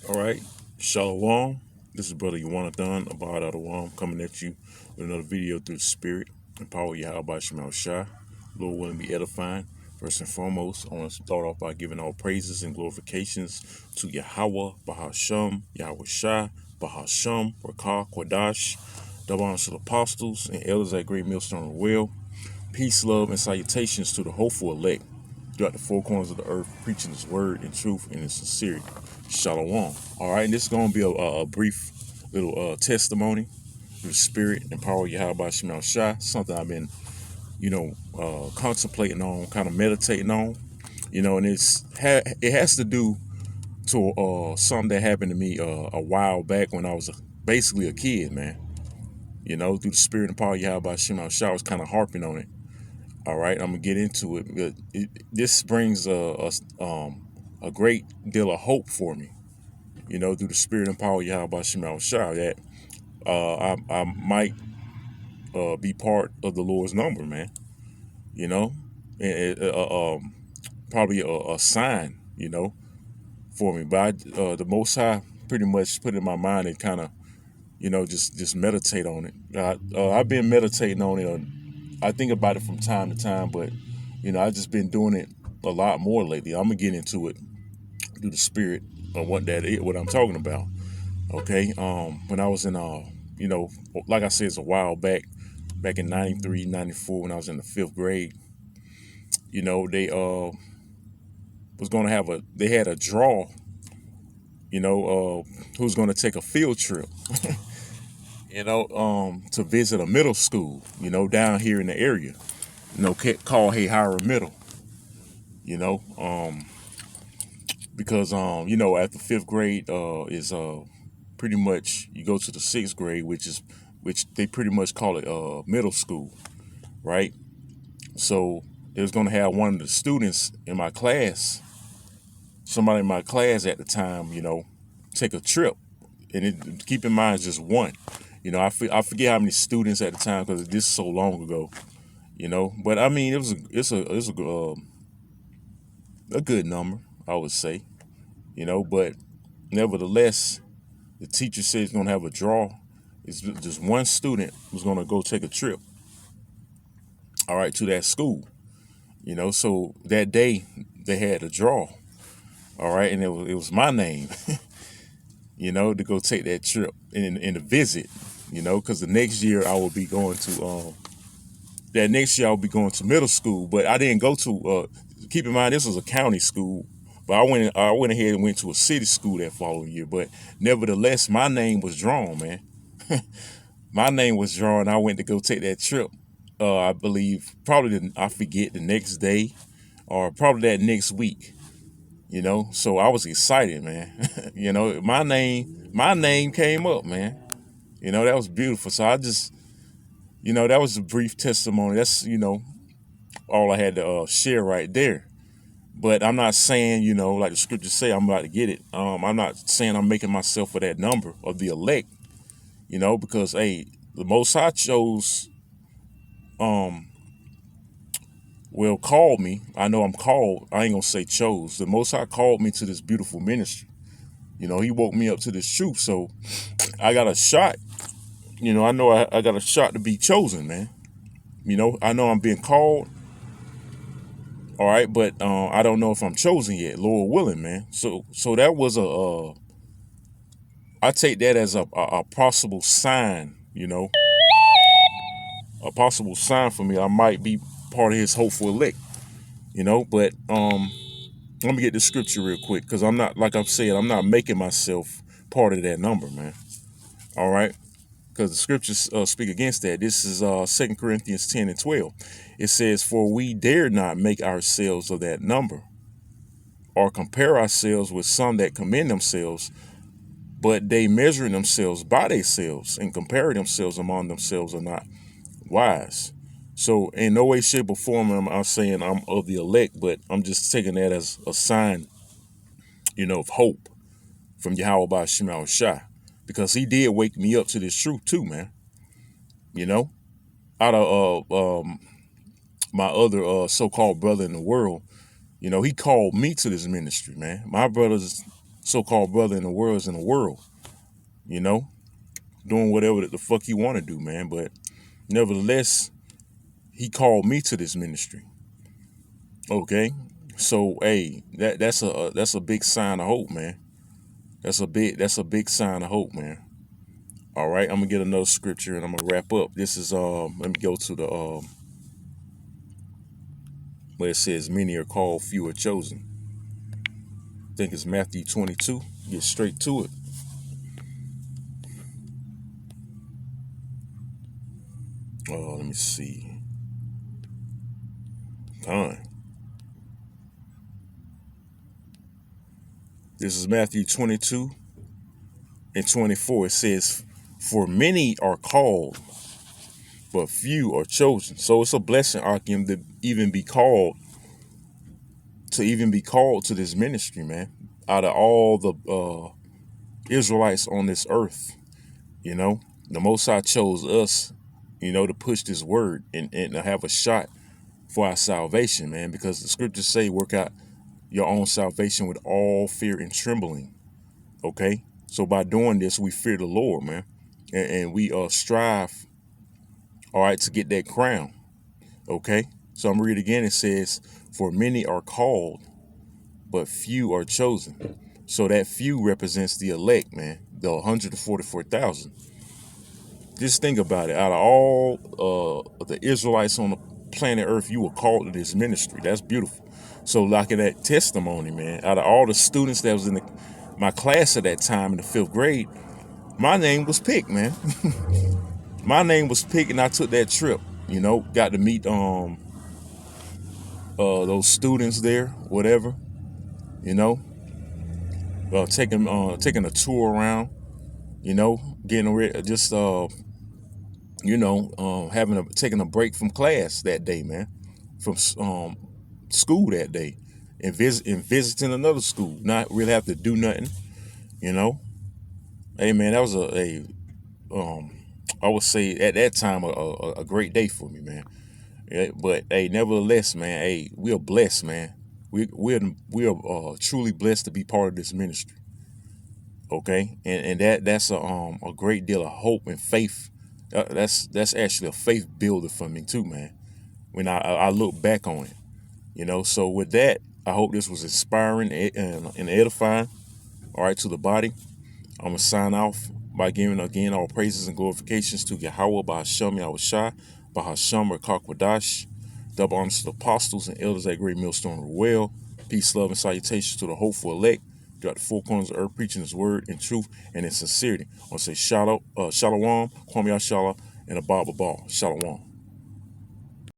All right, Shalom. This is Brother Yawanathan Abad Adawam coming at you with another video through the Spirit and power Yahweh Shemal Shah. Lord willing be edifying. First and foremost, I want to start off by giving all praises and glorifications to Yahweh, Bahasham, Yahweh Shah, Bahasham, Rakah, Quadash, double honors to the apostles and elders at Great Millstone Well. Peace, love, and salutations to the hopeful elect throughout the four corners of the earth, preaching His word in truth and in sincerity. Shalom. All right, and this is going to be a brief little testimony through the spirit and power of Yahweh Shemal Shah. Something I've been, contemplating on, kind of meditating on, and it has to do to something that happened to me a while back when I was basically a kid, man. Through the spirit and power of Yahweh Shemal Shah, I was kind of harping on it. All right, I'm gonna get into it. But this brings a great deal of hope for me. Through the spirit and power of Yahweh Shemal Shah, that I might be part of the Lord's number, man. You know, and, probably a sign, for me. But the Most High pretty much put it in my mind and kind of, just meditate on it. I've been meditating on it. I think about it from time to time, but I've just been doing it a lot more lately. I'm gonna get into it through the spirit of what that is, what I'm talking about. Okay. When I was in like I said, it's a while back in 93, 94, when I was in the fifth grade, they was gonna have they had a draw, who's gonna take a field trip, to visit a middle school, down here in the area, called Hey Hiram Middle, you know, um, because after fifth grade is pretty much you go to the sixth grade, which they pretty much call it middle school, right? So they was gonna have one of the students in my class, somebody in my class at the time, take a trip, and keep in mind it's just one. I forget how many students at the time because this is so long ago. But I mean a good number, I would say. But nevertheless, the teacher said he's gonna have a draw. It's just one student was gonna go take a trip, all right, to that school. So that day they had a draw, all right, and it was my name, to go take that trip and to visit, because the next year I will be going to that next year I'll be going to middle school, but I didn't go to. Keep in mind this was a county school, but I went ahead and went to a city school that following year. But nevertheless, my name was drawn, man. My name was drawn. I went to go take that trip. I believe probably I forget the next day, or probably that next week. So I was excited, man. My name came up, man. That was beautiful. So I just, that was a brief testimony. That's all I had to share right there. But I'm not saying, like the scriptures say, I'm about to get it. I'm not saying I'm making myself for that number of the elect, because hey, the Most High chose, called me. I know I'm called. I ain't gonna say chose. The Most High called me to this beautiful ministry. He woke me up to this truth. So I got a shot. I know I got a shot to be chosen, man. I know I'm being called. All right, but I don't know if I'm chosen yet. Lord willing, man. So that was I take that as a possible sign, a possible sign for me. I might be part of His hopeful elect, But let me get the scripture real quick, because I'm not, like I've said, I'm not making myself part of that number, man. All right, because the scriptures speak against that. This is 2 Corinthians 10 and 12. It says, "For we dare not make ourselves of that number, or compare ourselves with some that commend themselves, but they measuring themselves by themselves and comparing themselves among themselves are not wise." So in no way, shape, or form am I saying I'm of the elect, but I'm just taking that as a sign, of hope from Yahweh by Shemal Shah, because he did wake me up to this truth too, man. You know, out of my other so-called brother in the world, he called me to this ministry, man. My brothers, so-called brother in the world is in the world, you know, doing whatever the fuck he want to do, man. But nevertheless, he called me to this ministry. Okay, so hey, that's a big sign of hope, man. That's a big sign of hope, man. All right, I'm gonna get another scripture and I'm gonna wrap up. This is let me go to the where it says many are called, few are chosen. I think it's Matthew 22. Get straight to it. Let me see. Time. This is Matthew 22 and 24. It says, "For many are called, but few are chosen." So it's a blessing, Akim, to even be called to this ministry, man. Out of all the Israelites on this earth, you know, the Most High chose us, to push this word and to have a shot for our salvation, man. Because the scriptures say, "Work out your own salvation with all fear and trembling." Okay, so by doing this, we fear the Lord, man, and we strive, all right, to get that crown. Okay, so I'm gonna read again. It says, "For many are called, but few are chosen." So that few represents the elect, man, the 144,000. Just think about it. Out of all the Israelites on the planet Earth, you were called to this ministry. That's beautiful. So, like in that testimony, man, out of all the students that was in my class at that time in the 5th grade, my name was picked, man. My name was picked, and I took that trip. Got to meet those students there, whatever. You know, taking a tour around. Getting ready, just taking a break from class that day, man, from school that day, and visiting another school. Not really have to do nothing, you know. Hey, man, that was um, I would say at that time a great day for me, man. Yeah, but hey, nevertheless, man, hey, we are blessed, man. We are truly blessed to be part of this ministry. Okay, and that's a great deal of hope and faith. That's actually a faith builder for me too, man. When I look back on it, So with that, I hope this was inspiring and edifying. All right, to the body. I'm gonna sign off by giving again all praises and glorifications to Yahweh by Hashem Yahushai, by Hashem Rakakwadash. Double honors to the apostles and elders at Great Millstone Ruel. Peace, love, and salutations to the hopeful elect throughout the four corners of earth, preaching His word in truth and in sincerity. I want to say shalom, Kwame Yashala, and a Baba Ball. Shalom.